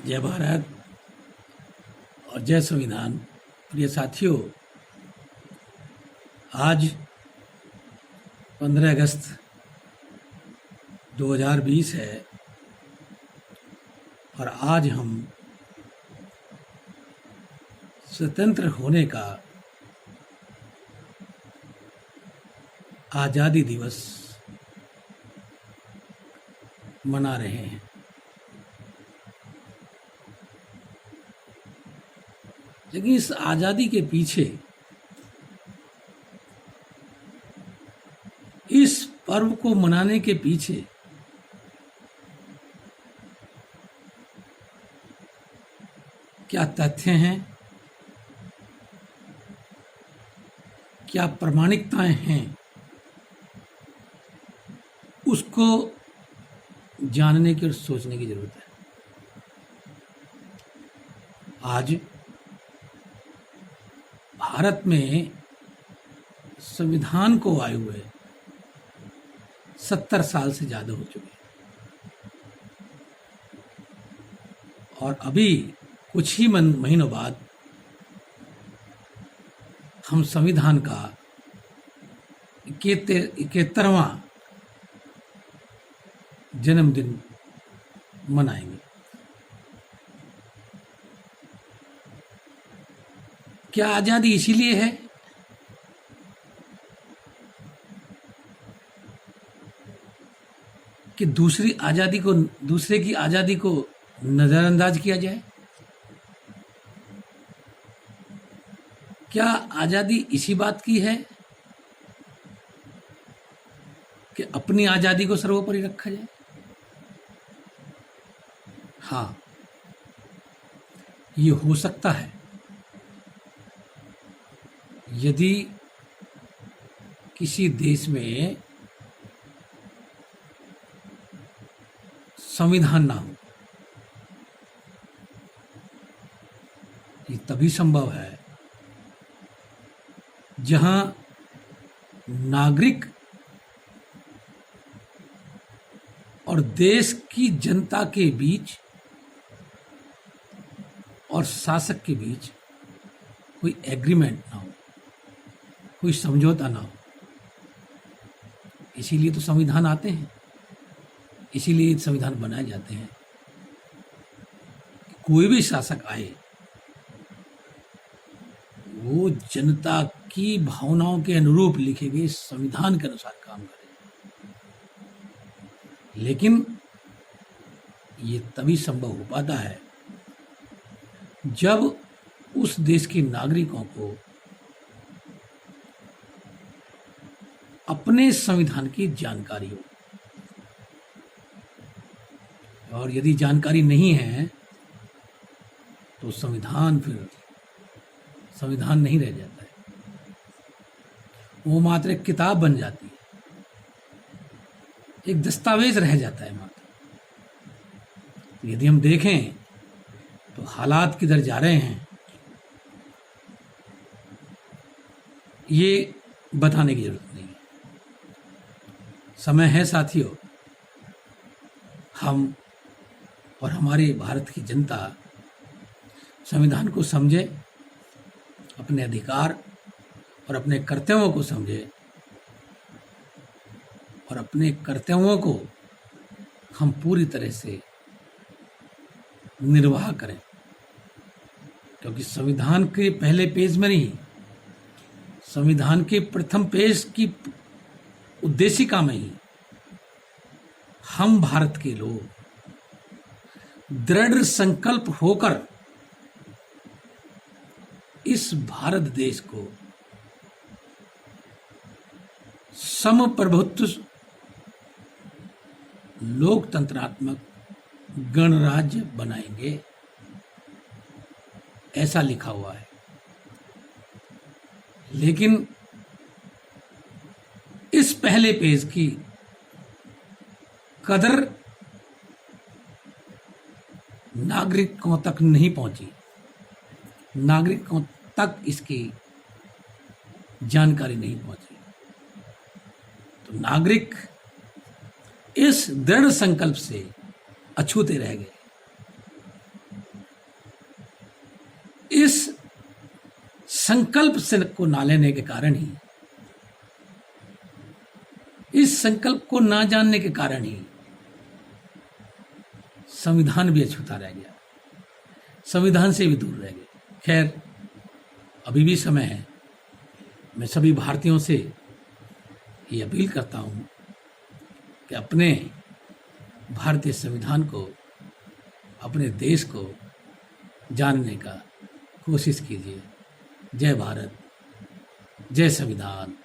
जय भारत और जय संविधान। प्रिय साथियों, आज 15 अगस्त 2020 है और आज हम स्वतंत्र होने का आज़ादी दिवस मना रहे हैं। लेकिन इस आज़ादी के पीछे, इस पर्व को मनाने के पीछे क्या तथ्य हैं, क्या प्रामाणिकताएं हैं, उसको जानने की और सोचने की जरूरत है। आज भारत में संविधान को आए हुए 70 साल से ज्यादा हो चुके हैं और अभी कुछ ही महीनों बाद हम संविधान का 71वां जन्मदिन मनाएंगे। क्या आजादी इसीलिए है कि दूसरे की आजादी को नजरअंदाज किया जाए? क्या आजादी इसी बात की है कि अपनी आजादी को सर्वोपरि रखा जाए? हाँ, ये हो सकता है यदि किसी देश में संविधान ना हो। ये तभी संभव है जहां नागरिक और देश की जनता के बीच और शासक के बीच कोई एग्रीमेंट ना हो, कोई समझौता ना हो। इसीलिए तो संविधान आते हैं, इसीलिए संविधान बनाए जाते हैं। कोई भी शासक आए वो जनता की भावनाओं के अनुरूप लिखे गए संविधान के अनुसार काम करे। लेकिन ये तभी संभव हो पाता है जब उस देश के नागरिकों को अपने संविधान की जानकारी हो। और यदि जानकारी नहीं है तो संविधान फिर संविधान नहीं रह जाता है, वो मात्र एक किताब बन जाती है, एक दस्तावेज रह जाता है मात्र। यदि हम देखें तो हालात किधर जा रहे हैं ये बताने की जरूरत नहीं है। समय है साथियों, हम और हमारे भारत की जनता संविधान को समझे, अपने अधिकार और अपने कर्तव्यों को समझे और अपने कर्तव्यों को हम पूरी तरह से निर्वाह करें। क्योंकि संविधान के पहले पेज में नहीं, संविधान के प्रथम पेज की उद्देशिका में ही हम भारत के लोग दृढ़ संकल्प होकर इस भारत देश को समप्रभुत्व लोकतंत्रात्मक गणराज्य बनाएंगे, ऐसा लिखा हुआ है। लेकिन इस पहले पेज की कदर नागरिकों तक नहीं पहुंची, नागरिकों तक इसकी जानकारी नहीं पहुंची। तो नागरिक इस दृढ़ संकल्प से अछूते रह गए इस संकल्प से को ना लेने के कारण ही, इस संकल्प को ना जानने के कारण ही संविधान भी अछूता रह गया, संविधान से भी दूर रह गए। खैर, अभी भी समय है। मैं सभी भारतीयों से ये अपील करता हूं कि अपने भारतीय संविधान को, अपने देश को जानने का कोशिश कीजिए। जय भारत, जय संविधान।